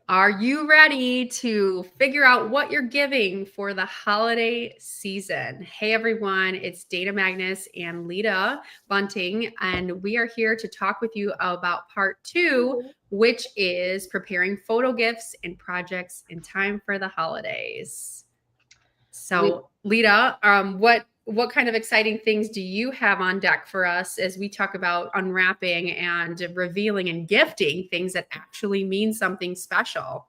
Are you ready to figure out what you're giving for the holiday season? Hey everyone, it's Dana Magnus and Lita Bunting, and we are here to talk with you about part 2, which is preparing photo gifts and projects in time for the holidays. So, Lita, what kind of exciting things do you have on deck for us as we talk about unwrapping and revealing and gifting things that actually mean something special?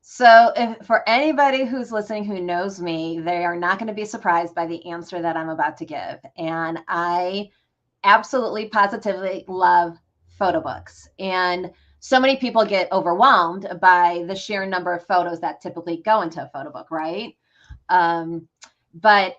So, if for anybody who's listening who knows me, they are not going to be surprised by the answer that I'm about to give. And I absolutely positively love photo books. And so many people get overwhelmed by the sheer number of photos that typically go into a photo book, right? But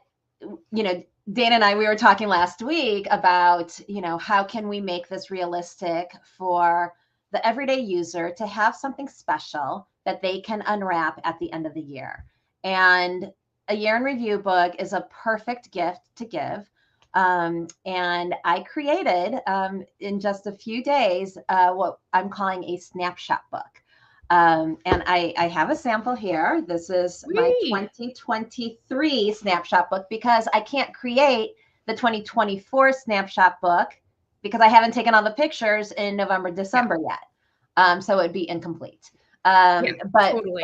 Dana and I, we were talking last week about, how can we make this realistic for the everyday user to have something special that they can unwrap at the end of the year. And a year in review book is a perfect gift to give. And I created in just a few days what I'm calling a snapshot book. And I have a sample here. This is my 2023 snapshot book because I can't create the 2024 snapshot book because I haven't taken all the pictures in November, December yet. So it would be incomplete. But totally.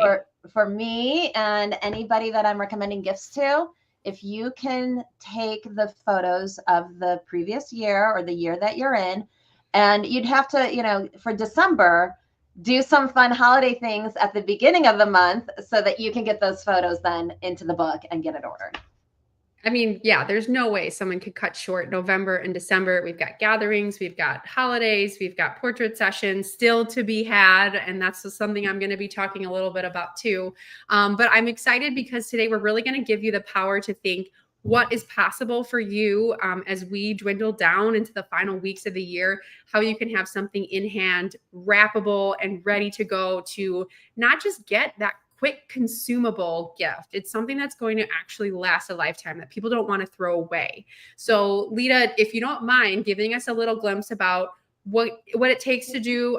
for me and anybody that I'm recommending gifts to, if you can take the photos of the previous year or the year that you're in, and you'd have to, for December, do some fun holiday things at the beginning of the month so that you can get those photos then into the book and get it ordered. I mean, yeah, there's no way someone could cut short November and December. We've got gatherings, we've got holidays, we've got portrait sessions still to be had. And that's something I'm going to be talking a little bit about too. But I'm excited because today we're really going to give you the power to think what is possible for you as we dwindle down into the final weeks of the year, how you can have something in hand, wrappable, and ready to go to not just get that quick consumable gift. It's something that's going to actually last a lifetime that people don't want to throw away. So, Lita, if you don't mind giving us a little glimpse about what it takes to do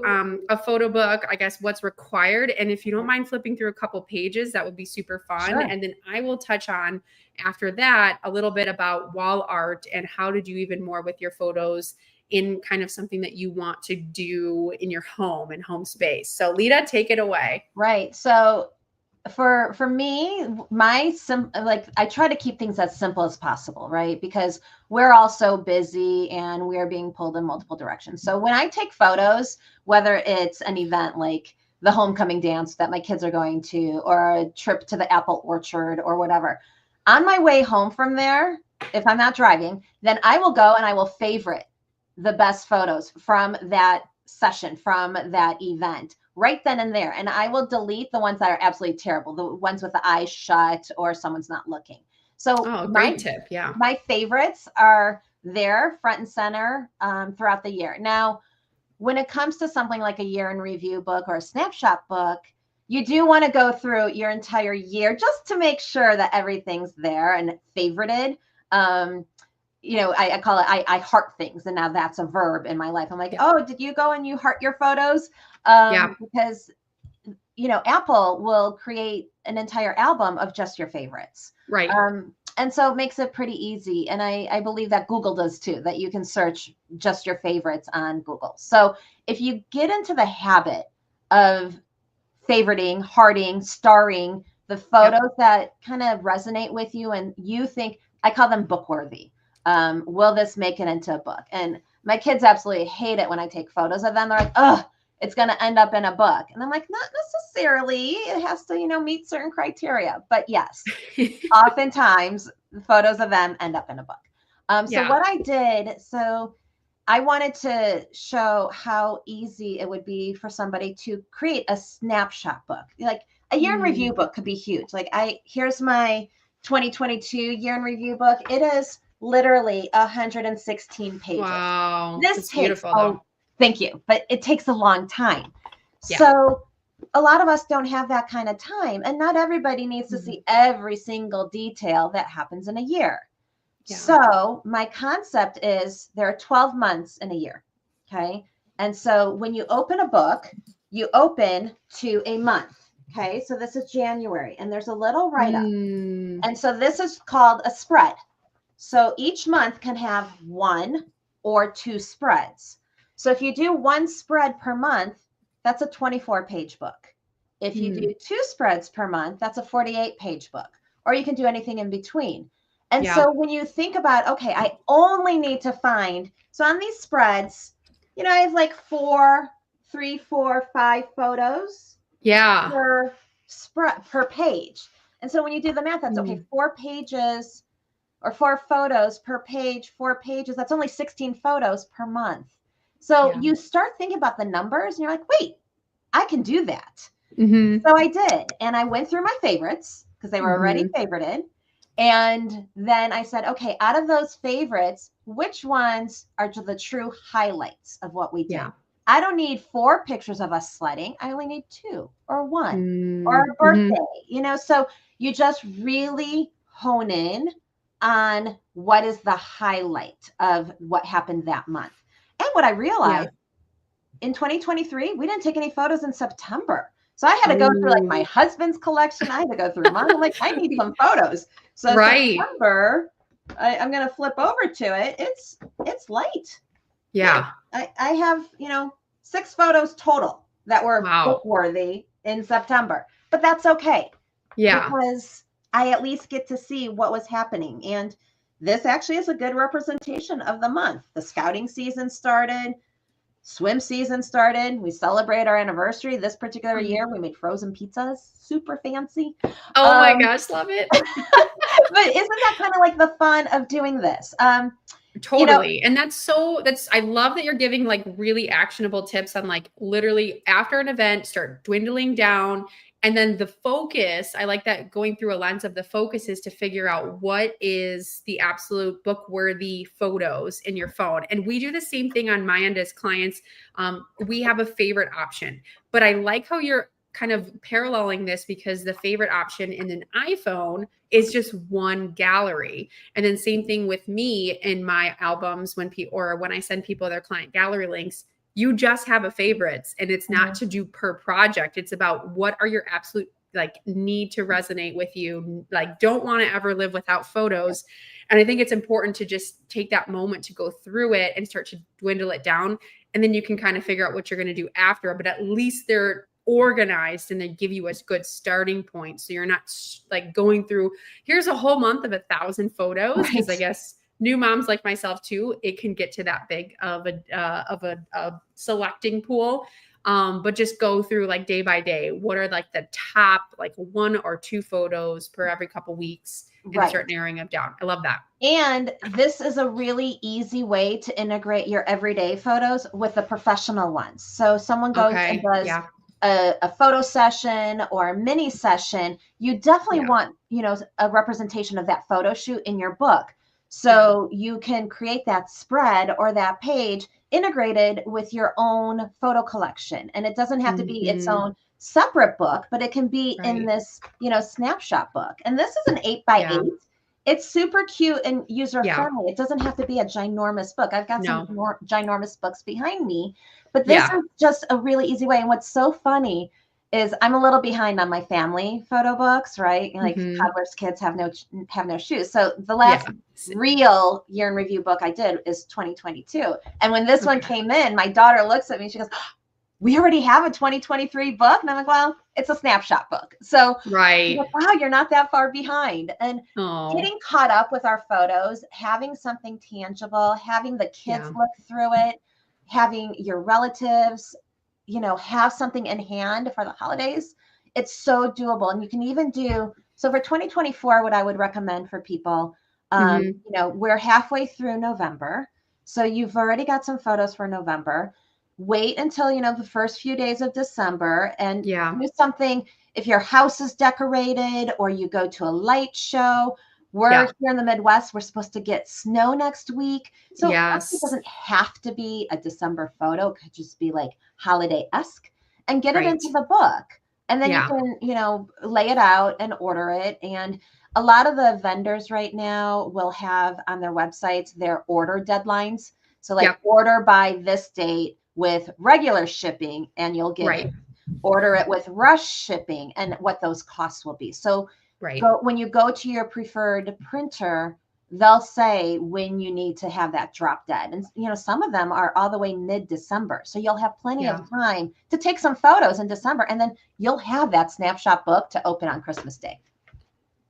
a photo book, I guess what's required, and if you don't mind flipping through a couple pages, that would be super fun. Sure. And then I will touch on after that a little bit about wall art and how to do even more with your photos in kind of something that you want to do in your home and home space. So, Lita, take it away. Right. So for me, I try to keep things as simple as possible, right? Because we're all so busy and we're being pulled in multiple directions. So when I take photos, whether it's an event like the homecoming dance that my kids are going to, or a trip to the apple orchard or whatever, on my way home from there, if I'm not driving, then I will go and I will favorite the best photos from that session, from that event right then and there. And I will delete the ones that are absolutely terrible, the ones with the eyes shut or someone's not looking. So great tip. Yeah. My favorites are there front and center throughout the year. Now, when it comes to something like a year in review book or a snapshot book, you do want to go through your entire year just to make sure that everything's there and favorited. I call it, I heart things. And now that's a verb in my life. I'm like, oh, did you go and you heart your photos? Because, Apple will create an entire album of just your favorites. Right. And so it makes it pretty easy. And I believe that Google does too, that you can search just your favorites on Google. So if you get into the habit of favoriting, hearting, starring the photos that kind of resonate with you and you think, I call them book worthy. Will this make it into a book? And my kids absolutely hate it when I take photos of them. They're like, oh, it's going to end up in a book. And I'm like, not necessarily. It has to, meet certain criteria. But yes, oftentimes photos of them end up in a book. So what I did, I wanted to show how easy it would be for somebody to create a snapshot book. Like a year in review book could be huge. Like here's my 2022 year in review book. It is literally 116 pages. Wow. This takes thank you, but it takes a long time. Yeah. So a lot of us don't have that kind of time, and not everybody needs to see every single detail that happens in a year. Yeah. So my concept is there are 12 months in a year. Okay. And so when you open a book, you open to a month. Okay, so this is January, and there's a little write-up. And so this is called a spread. So each month can have 1 or 2 spreads. So if you do 1 spread per month, that's a 24-page book. If you do 2 spreads per month, that's a 48-page book. Or you can do anything in between. And so when you think about, okay, I only need to find, so on these spreads, you know, I have like 3, 4, 5 photos per spread per page. And so when you do the math, that's okay, 4 pages or 4 photos per page, 4 pages, that's only 16 photos per month. So you start thinking about the numbers and you're like, wait, I can do that. So I did. And I went through my favorites because they were already favorited. And then I said, okay, out of those favorites, which ones are the true highlights of what we did? I don't need 4 pictures of us sledding. I only need 2 or 1 or a birthday, you know, so you just really hone in on what is the highlight of what happened that month. And what I realized in 2023, we didn't take any photos in September. So I had to go through like my husband's collection. I had to go through mine. I'm like, I need some photos. So September, I'm going to flip over to it. It's light. Yeah. I have, you know, 6 photos total that were book worthy in September, but that's okay. Yeah. Because I at least get to see what was happening. And this actually is a good representation of the month. The scouting season started. Swim season started. We celebrate our anniversary this particular year. We made frozen pizzas, super fancy. Oh my gosh, love it. But isn't that kind of like the fun of doing this? Totally. You know, and I love that you're giving like really actionable tips on like literally after an event, start dwindling down. And then the focus, I like that going through a lens of the focus is to figure out what is the absolute book worthy photos in your phone. And we do the same thing on my end as clients. We have a favorite option, but I like how you're kind of paralleling this because the favorite option in an iPhone is just one gallery. And then same thing with me in my albums when I send people their client gallery links, you just have a favorites and it's not to do per project. It's about what are your absolute like need to resonate with you. Like don't want to ever live without photos. And I think it's important to just take that moment to go through it and start to dwindle it down. And then you can kind of figure out what you're going to do after, but at least they're organized and they give you a good starting point. So you're not like going through, here's a whole month of 1,000 photos. Because I guess new moms like myself too, it can get to that big of a selecting pool. But just go through like day by day. What are like the top like 1 or 2 photos per every couple weeks and start narrowing them down. I love that. And this is a really easy way to integrate your everyday photos with the professional ones. So someone goes and does a photo session or a mini session, you definitely want, you know, a representation of that photo shoot in your book. So you can create that spread or that page integrated with your own photo collection. And it doesn't have to be its own separate book, but it can be in this, you know, snapshot book. And this is an 8x8. It's super cute and user friendly. It doesn't have to be a ginormous book. I've got some more ginormous books behind me, but this is just a really easy way. And what's so funny is I'm a little behind on my family photo books, right? Like toddlers, kids have no shoes. So the last real year in review book I did is 2022. And when this one came in, my daughter looks at me, she goes, we already have a 2023 book. And I'm like, well, it's a snapshot book. So like, wow, you're not that far behind. And getting caught up with our photos, having something tangible, having the kids look through it, having your relatives, you know, have something in hand for the holidays. It's so doable. And you can even do, so for 2024, what I would recommend for people, you know, we're halfway through November. So you've already got some photos for November. Wait until, you know, the first few days of December and do something. If your house is decorated or you go to a light show, we're here in the Midwest, we're supposed to get snow next week. So it doesn't have to be a December photo. It could just be like holiday-esque and get it into the book. And then you can, you know, lay it out and order it. And a lot of the vendors right now will have on their websites their order deadlines. So like order by this date with regular shipping and you'll get it. order it with rush shipping, and what those costs will be. So Right. when you go to your preferred printer, they'll say when you need to have that drop dead. And some of them are all the way mid-December. So you'll have plenty Yeah. of time to take some photos in December, and then you'll have that snapshot book to open on Christmas Day.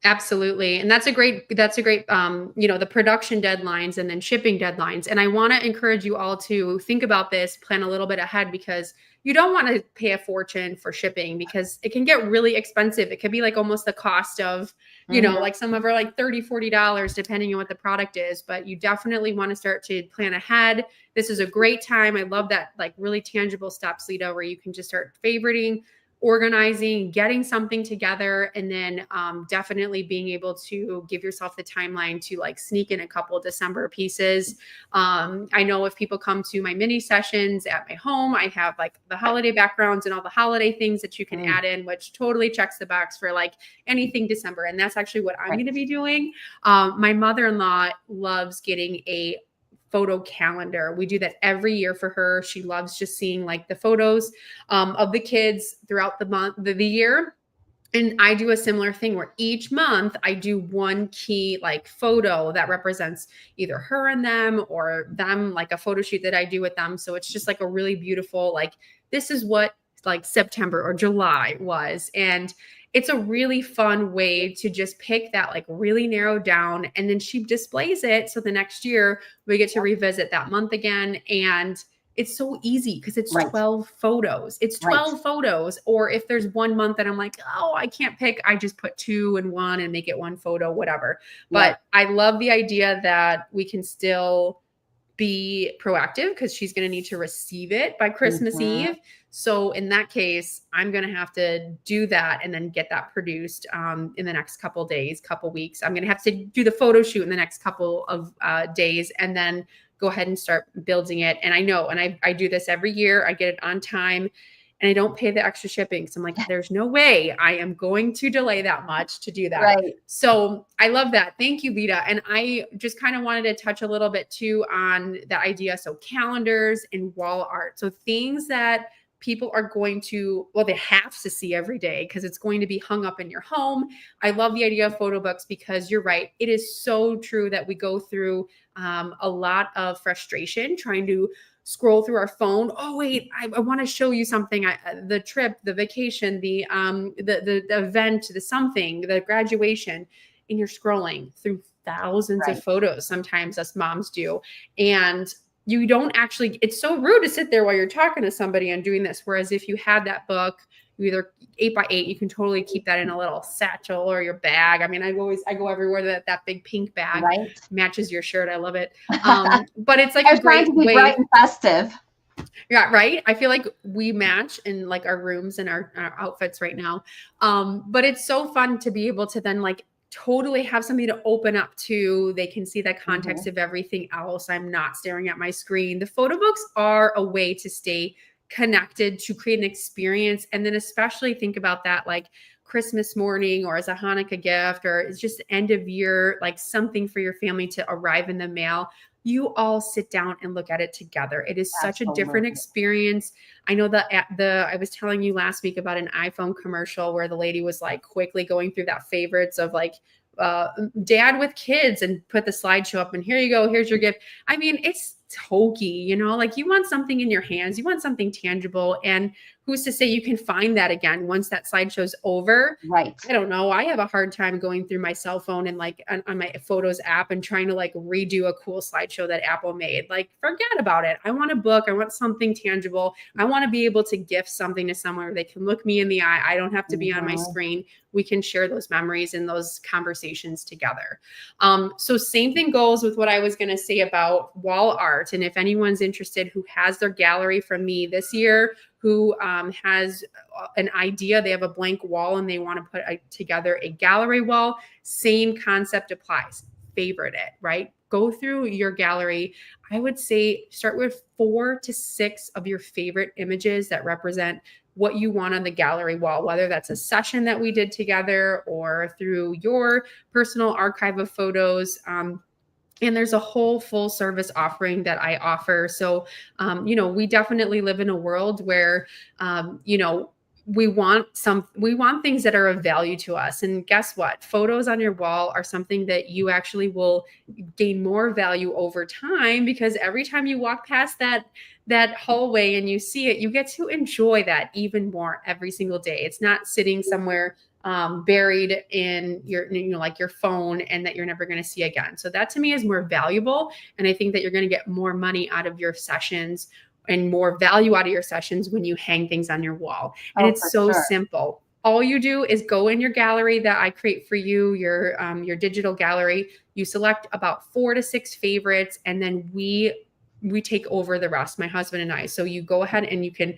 Absolutely. And that's a great, the production deadlines and then shipping deadlines. And I want to encourage you all to think about this, plan a little bit ahead, because you don't want to pay a fortune for shipping, because it can get really expensive. It could be like almost the cost of, like some of are like $30, $40, depending on what the product is, but you definitely want to start to plan ahead. This is a great time. I love that, like really tangible steps, Lita, where you can just start favoriting, organizing, getting something together, and then definitely being able to give yourself the timeline to like sneak in a couple December pieces. I know if people come to my mini sessions at my home, I have like the holiday backgrounds and all the holiday things that you can add in, which totally checks the box for like anything December. And that's actually what I'm going to be doing. My mother-in-law loves getting a photo calendar. We do that every year for her. She loves just seeing like the photos of the kids throughout the year. And I do a similar thing where each month I do one key like photo that represents either her and them, or them, like a photo shoot that I do with them. So it's just like a really beautiful, like, this is what like September or July was. And it's a really fun way to just pick that like really narrowed down, and then she displays it. So the next year we get to revisit that month again. And it's so easy because it's 12 photos. It's 12 photos. Or if there's one month that I'm like, oh, I can't pick, I just put 2 and 1 and make it one photo, whatever. But I love the idea that we can still be proactive, because she's going to need to receive it by Christmas Eve. So in that case, I'm going to have to do that and then get that produced in the next couple days, couple weeks. I'm going to have to do the photo shoot in the next couple of days, and then go ahead and start building it. And I know, and I do this every year. I get it on time, and I don't pay the extra shipping. So I'm like, there's no way I am going to delay that much to do that. Right. So I love that. Thank you, Lita. And I just kind of wanted to touch a little bit too on the idea. So calendars and wall art. So things that people are going to, well, they have to see every day because it's going to be hung up in your home. I love the idea of photo books, because you're right. It is so true that we go through a lot of frustration trying to scroll through our phone. Oh, wait, I want to show you something. The trip, the vacation, the event, the something, the graduation, and you're scrolling through thousands of photos. Sometimes us moms do. And you don't actually, it's so rude to sit there while you're talking to somebody and doing this. Whereas if you had that book, you either 8x8, you can totally keep that in a little satchel or your bag. I mean, I go everywhere that big pink bag matches your shirt. I love it. But it's like a great way. Bright and festive. Yeah, right. I feel like we match in like our rooms and our outfits right now. But it's so fun to be able to then like totally have something to open up to. They can see the context of everything else. I'm not staring at my screen. The photo books are a way to stay connected, to create an experience. And then especially think about that like Christmas morning, or as a Hanukkah gift, or it's just end of year, like something for your family to arrive in the mail. You all sit down and look at it together. It is such a different experience. I know that I was telling you last week about an iPhone commercial where the lady was like quickly going through that favorites of like dad with kids, and put the slideshow up, and here you go, here's your gift. I mean, it's hokey, like you want something in your hands, you want something tangible. And who's to say you can find that again once that slideshow's over? Right. I don't know. I have a hard time going through my cell phone and like on my Photos app and trying to like redo a cool slideshow that Apple made. Like, forget about it. I want a book. I want something tangible. I want to be able to gift something to someone where they can look me in the eye. I don't have to be on my screen. We can share those memories and those conversations together. So same thing goes with what I was going to say about wall art. And if anyone's interested who has their gallery from me this year, who has an idea, they have a blank wall and they want to put together a gallery wall, same concept applies. Favorite it, right? Go through your gallery. I would say start with 4 to 6 of your favorite images that represent what you want on the gallery wall, whether that's a session that we did together or through your personal archive of photos. And there's a whole full service offering that I offer. So, we definitely live in a world where, we want things that are of value to us. And guess what? Photos on your wall are something that you actually will gain more value over time, because every time you walk past that hallway and you see it, you get to enjoy that even more every single day. It's not sitting somewhere buried in your, like your phone, and that you're never going to see again. So that to me is more valuable. And I think that you're going to get more money out of your sessions and more value out of your sessions when you hang things on your wall. And it's so simple. All you do is go in your gallery that I create for you, your digital gallery. You select about 4 to 6 favorites, and then we take over the rest, my husband and I. So you go ahead and you can,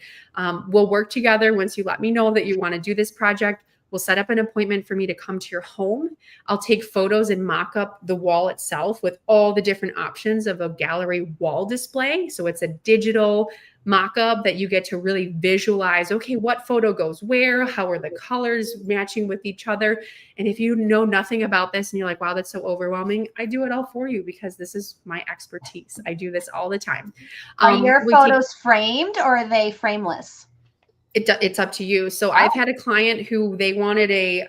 we'll work together. Once you let me know that you want to do this project, we'll set up an appointment for me to come to your home. I'll take photos and mock up the wall itself with all the different options of a gallery wall display. So it's a digital mock-up that you get to really visualize, okay, what photo goes where, how are the colors matching with each other. And if you know nothing about this and you're like, wow, that's so overwhelming, I do it all for you, because this is my expertise. I do this all the time. Are your photos framed, or are they frameless? It's up to you. So I've had a client who they wanted a,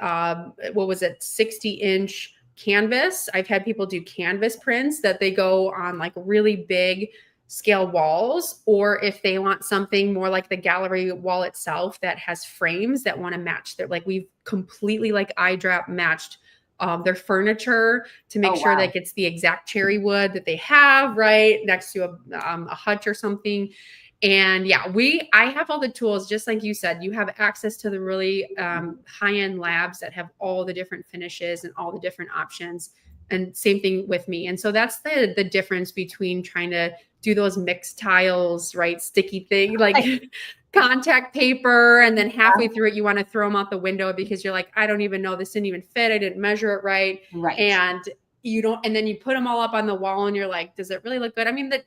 60-inch canvas. I've had people do canvas prints that they go on like really big scale walls, or if they want something more like the gallery wall itself that has frames that want to match their, like we've completely like iDrop matched their furniture to make sure that it's the exact cherry wood that they have right next to a hutch or something. And yeah, I have all the tools, just like you said. You have access to the really high-end labs that have all the different finishes and all the different options. And same thing with me. And so that's the difference between trying to do those mixed tiles, right? Sticky thing, like contact paper. And then halfway through it, you want to throw them out the window because you're like, I don't even know, this didn't even fit. I didn't measure it right. And you don't, and then you put them all up on the wall and you're like, does it really look good? I mean, the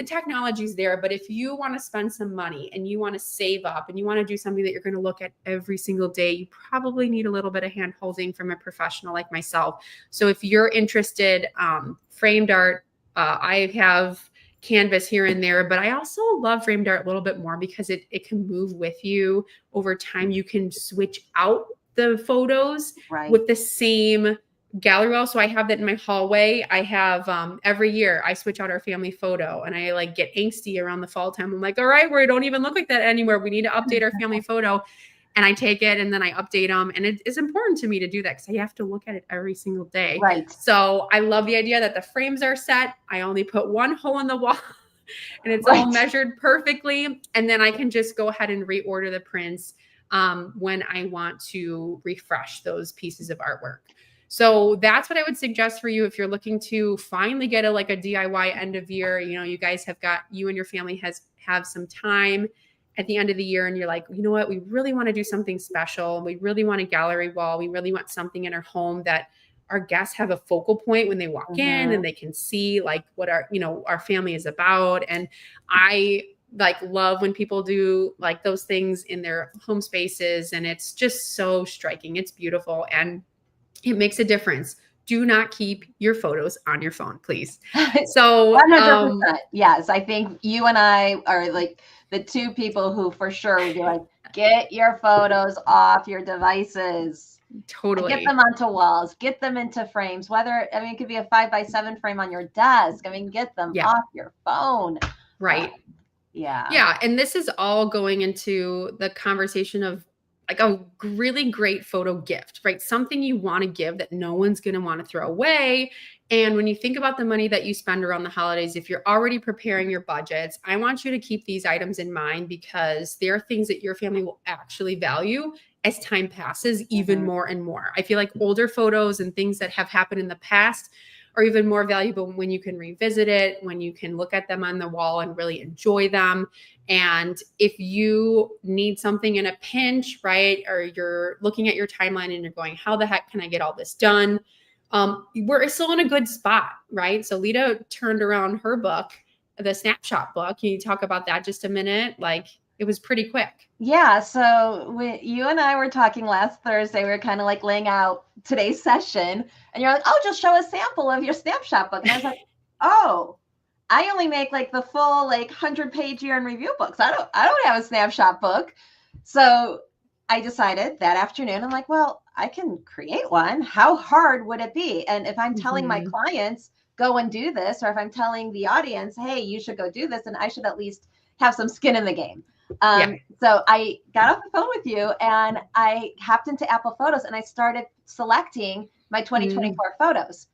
technology's there, but if you want to spend some money and you want to save up and you want to do something that you're going to look at every single day, you probably need a little bit of hand holding from a professional like myself. So if you're interested, framed art, I have canvas here and there, but I also love framed art a little bit more because it can move with you over time. You can switch out the photos with the same gallery wall. So I have that in my hallway. I have every year I switch out our family photo, and I like get angsty around the fall time. I'm like, all right, we don't even look like that anymore. We need to update our family photo. And I take it and then I update them. And it is important to me to do that because I have to look at it every single day. So I love the idea that the frames are set. I only put one hole in the wall and it's all measured perfectly. And then I can just go ahead and reorder the prints when I want to refresh those pieces of artwork. So that's what I would suggest for you if you're looking to finally get a DIY end of year. You know, you guys you and your family have some time at the end of the year, and you're like, you know what, we really want to do something special. We really want a gallery wall. We really want something in our home that our guests have a focal point when they walk in and they can see like what our family is about. And I love when people do like those things in their home spaces, and it's just so striking. It's beautiful and it makes a difference. Do not keep your photos on your phone, please. So 100%. Yes. I think you and I are like the two people who for sure would be like, get your photos off your devices. Totally. Get them onto walls, get them into frames, it could be a 5x7 frame on your desk. Get them off your phone. Right. Yeah. And this is all going into the conversation of like a really great photo gift, right? Something you want to give that no one's going to want to throw away. And when you think about the money that you spend around the holidays, if you're already preparing your budgets, I want you to keep these items in mind because they are things that your family will actually value as time passes even more and more. I feel like older photos and things that have happened in the past are even more valuable when you can revisit it, when you can look at them on the wall and really enjoy them. And if you need something in a pinch, right, or you're looking at your timeline and you're going, how the heck can I get all this done? We're still in a good spot, right? So Lita turned around her book, the Snapshot book. Can you talk about that just a minute? Like, it was pretty quick. Yeah. So you and I were talking last Thursday. We were kind of like laying out today's session, and you're like, "Oh, just show a sample of your Snapshot book." And I was like, "Oh, I only make like the full 100-page year in review books. I don't have a Snapshot book." So I decided that afternoon, I'm like, well, I can create one. How hard would it be? And if I'm telling my Mhm. clients, go and do this, or if I'm telling the audience, hey, you should go do this, and I should at least have some skin in the game. Yeah. So I got off the phone with you and I hopped into Apple Photos and I started selecting my Mm. 2024 photos.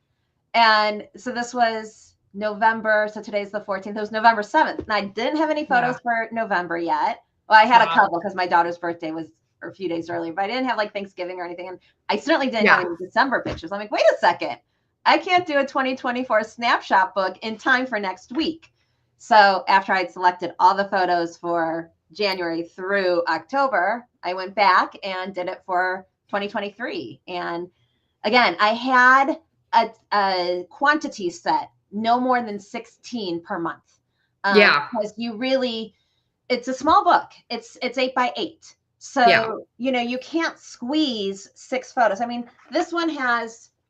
And so this was November. So today's the 14th. It was November 7th. And I didn't have any Yeah. photos for November yet. Well, I had a Wow. couple because my daughter's birthday was a few days earlier, but I didn't have like Thanksgiving or anything. And I certainly didn't have Yeah. any December pictures. I'm like, wait a second. I can't do a 2024 snapshot book in time for next week. So after I'd selected all the photos for January through October, I went back and did it for 2023. And again, I had a quantity set, no more than 16 per month. Yeah. Because you really, it's a small book. It's 8 by 8. Yeah. So, you can't squeeze 6 photos. I mean, this one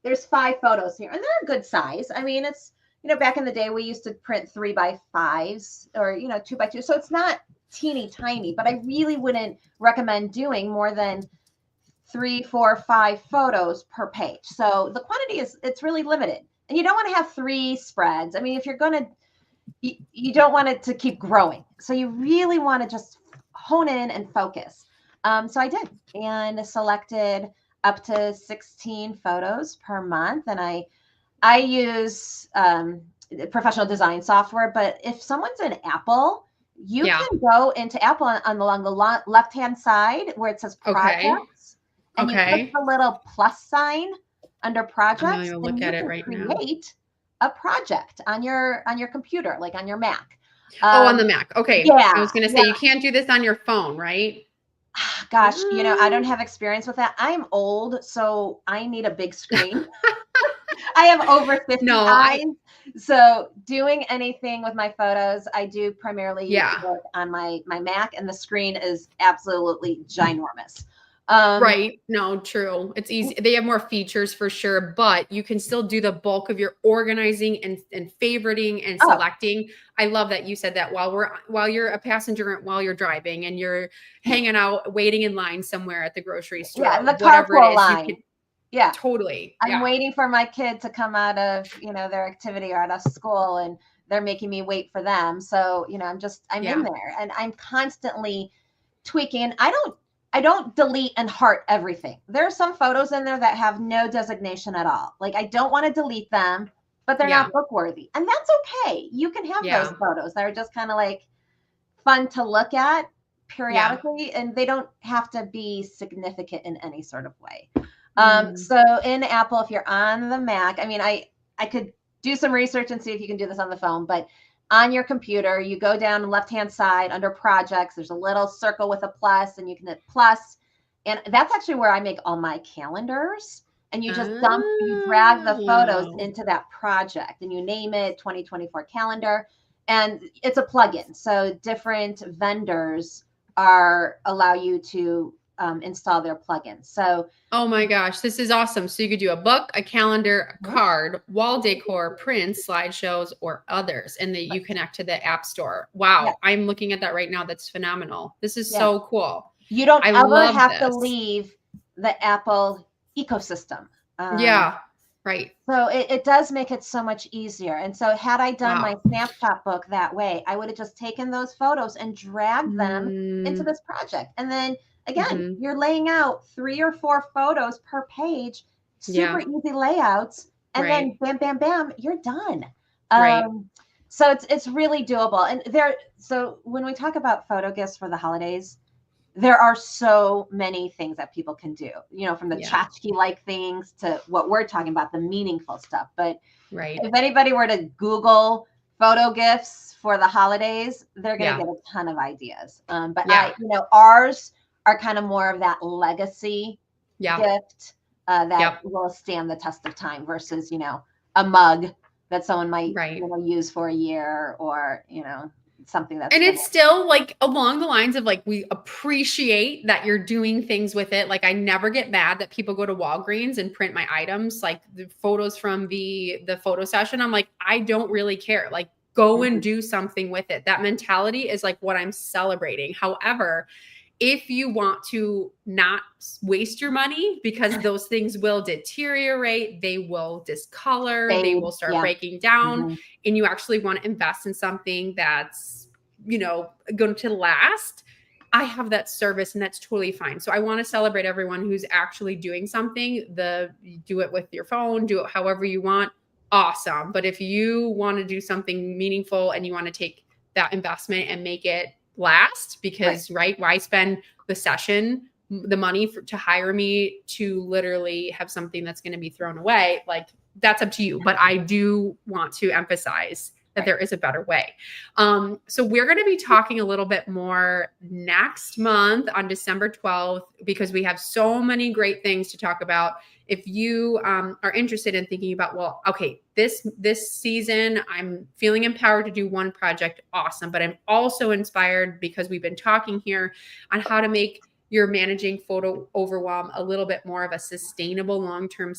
there's 5 photos here, and they're a good size. I mean, it's, back in the day, we used to print 3 by 5s or, 2 by 2. So it's not teeny tiny, but I really wouldn't recommend doing more than 3, 4, 5 photos per page. So the quantity it's really limited. And you don't want to have 3 spreads. I mean, if you're going to, you don't want it to keep growing. So you really want to just hone in and focus. So I did and selected up to 16 photos per month. And I use professional design software, but if someone's in Apple, you Yeah. can go into Apple along the left-hand side where it says Okay. projects, and you click Okay. the little plus sign under I'm projects, gonna and look you at it can right now. create a project on your computer, like on your Mac. Oh, on the Um, Mac. Okay. I yeah, was gonna yeah. say you can't do this on your phone, right? Gosh, I don't Mm. have experience with that. I'm old, so I need a big screen. I have over 50 No, eyes. So doing anything with my photos, I do primarily yeah. work on my Mac, and the screen is absolutely ginormous. Right. No, true. It's easy. They have more features for sure, but you can still do the bulk of your organizing and favoriting and Oh, selecting. I love that you said that while you're a passenger while you're driving and you're hanging out waiting in line somewhere at the grocery yeah, store, the whatever it carpool is, you can line. Yeah. totally. I'm Yeah. waiting for my kid to come out of, their activity or out of school, and they're making me wait for them. So, I'm in Yeah. there and I'm constantly tweaking. I don't delete and heart everything. There are some photos in there that have no designation at all. Like I don't want to delete them, but they're Yeah. not book worthy. And that's okay. You can have those Yeah. photos that are just kind of like fun to look at Yeah. periodically, and they don't have to be significant in any sort of way. Mm. So in Apple, if you're on the Mac, I mean, I could do some research and see if you can do this on the phone, but on your computer, you go down the left-hand side under projects. There's a little circle with a plus, and you can hit plus, and that's actually where I make all my calendars. And you drag the photos Oh. into that project, and you name it 2024 calendar, and it's a plugin. So different vendors allow you to install their plugins. So Oh my gosh, this is awesome. So you could do a book, a calendar, a Mhm. card, wall decor, prints, slideshows, or others, and that you connect to the app store. Wow, Yeah, I'm looking at that right now. That's phenomenal. This is yeah. so cool. You don't I ever love have to this. leave the Apple ecosystem. Um, Yeah, right. so it does make it so much easier. And so had I done my Wow. snapshot book that way, I would have just taken those photos and dragged them into Mm, this project. And then again, hmm. you're laying out 3 or 4 photos per page, super Yeah, easy layouts, and then right, bam, bam, bam, you're done. right. So it's really doable. And so when we talk about photo gifts for the holidays, there are so many things that people can do, from the Yeah, tchotchke like things to what we're talking about, the meaningful stuff. But right. if anybody were to Google photo gifts for the holidays, they're going to Yeah, get a ton of ideas. But yeah, ours are kind of more of that legacy yeah, gift that yep, will stand the test of time versus, a mug that someone might, right. use for a year, or, something that's And going to, it's still like along the lines of like we appreciate that you're doing things with it. Like I never get mad that people go to Walgreens and print my items, like the photos from the photo session. I'm like, I don't really care. Like go and Mhm. do something with it. That mentality is like what I'm celebrating. However, If you want to not waste your money, because those things will deteriorate, they will discolor, they will start breaking down, and you actually want to invest in something that's, going to last, I have that service, and that's totally fine. So I want to celebrate everyone who's actually doing something. Do it with your phone, do it however you want. Awesome. But if you want to do something meaningful and you want to take that investment and make it last, because why spend the session, the money to hire me to literally have something that's going to be thrown away? Like, that's up to you. But I do want to emphasize that there is a better way. So we're going to be talking a little bit more next month on December 12th, because we have so many great things to talk about. If you are interested in thinking about, well, okay, this season, I'm feeling empowered to do one project, awesome. But I'm also inspired, because we've been talking here on how to make your managing photo overwhelm a little bit more of a sustainable long-term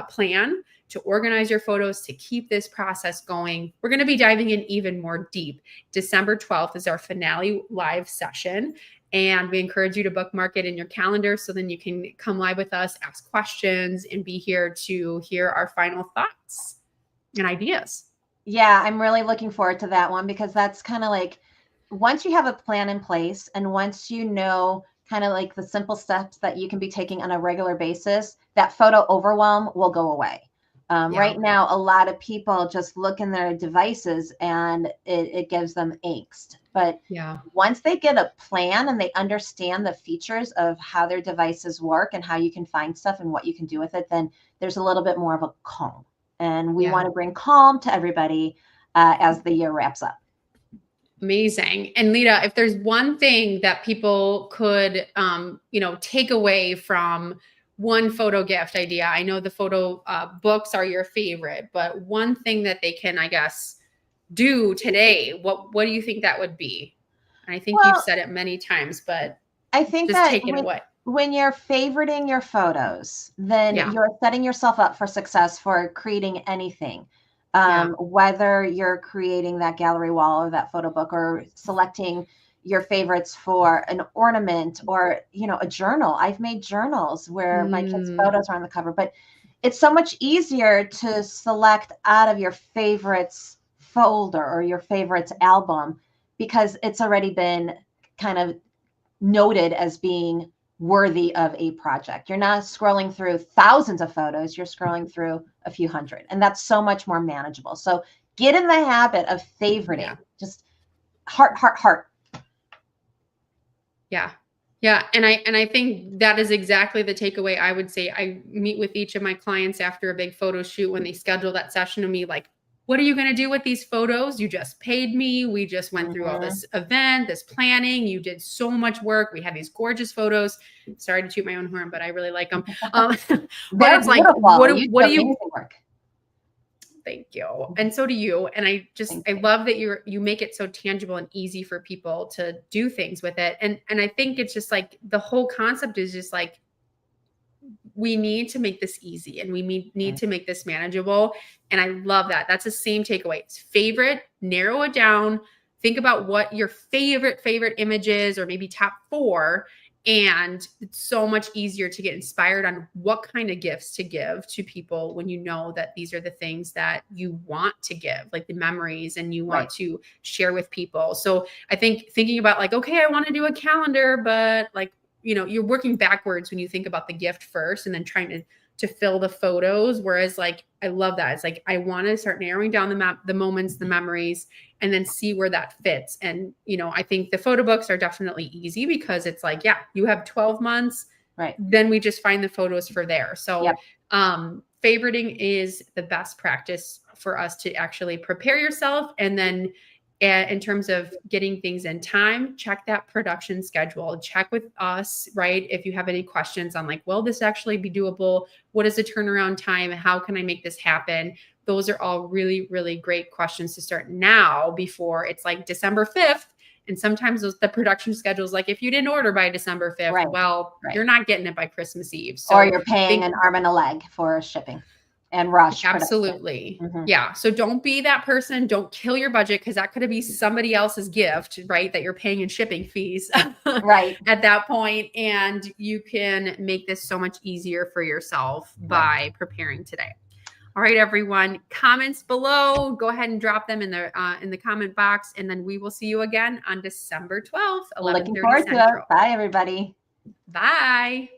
plan to organize your photos, to keep this process going. We're going to be diving in even more deep. December 12th is our finale live session. And we encourage you to bookmark it in your calendar, so then you can come live with us, ask questions, and be here to hear our final thoughts and ideas. Yeah, I'm really looking forward to that one, because that's kind of like, once you have a plan in place and once you know kind of like the simple steps that you can be taking on a regular basis, that photo overwhelm will go away. Right now, a lot of people just look in their devices and it gives them angst. But once they get a plan and they understand the features of how their devices work and how you can find stuff and what you can do with it, then there's a little bit more of a calm. And we want to bring calm to everybody as the year wraps up. Amazing. And Lita, if there's one thing that people could, take away from one photo gift idea, I know the photo books are your favorite, but one thing that they can, I guess, do today, what do you think that would be? And I think you've said it many times, but I think just take it away. When you're favoriting your photos, then you're setting yourself up for success for creating anything. Whether you're creating that gallery wall or that photo book, or selecting your favorites for an ornament, or, a journal. I've made journals where my kids' photos are on the cover, but it's so much easier to select out of your favorites folder or your favorites album, because it's already been kind of noted as being worthy of a project. You're not scrolling through thousands of photos, you're scrolling through a few hundred, and that's so much more manageable. So get in the habit of favoriting. Just heart. Yeah. And I think that is exactly the takeaway. I would say I meet with each of my clients after a big photo shoot, when they schedule that session to me, like, what are you going to do with these photos? You just paid me. We just went through all this event, this planning. You did so much work. We have these gorgeous photos. Sorry to toot my own horn, but I really like them. But it's like, what do you work? Thank you. And so do you. And I love that you make it so tangible and easy for people to do things with it. And I think it's just like, the whole concept is just like, we need to make this easy, and we need to make this manageable. And I love that. That's the same takeaway. It's favorite, narrow it down. Think about what your favorite image is, or maybe top 4. And it's so much easier to get inspired on what kind of gifts to give to people when you know that these are the things that you want to give, like the memories, and you want to share with people. So I think thinking about like, okay, I want to do a calendar, but like, you're working backwards when you think about the gift first, and then trying to fill the photos. Whereas like, I love that. It's like, I want to start narrowing down the moments, the memories, and then see where that fits. And, I think the photo books are definitely easy, because it's like, you have 12 months, right? Then we just find the photos for there. So, favoriting is the best practice for us to actually prepare yourself. And then in terms of getting things in time, check that production schedule, check with us, right? If you have any questions on like, will this actually be doable? What is the turnaround time? How can I make this happen? Those are all really, really great questions to start now, before it's like December 5th. And sometimes the production schedule is like, if you didn't order by December 5th, you're not getting it by Christmas Eve. So, or you're paying an arm and a leg for shipping. and rush. Absolutely. Yeah. So don't be that person. Don't kill your budget, because that could be somebody else's gift, right? That you're paying in shipping fees right at that point. And you can make this so much easier for yourself by preparing today. All right, everyone. Comments below. Go ahead and drop them in the comment box, and then we will see you again on December 12th, 11:30 Looking forward Central. to it. Bye, everybody. Bye.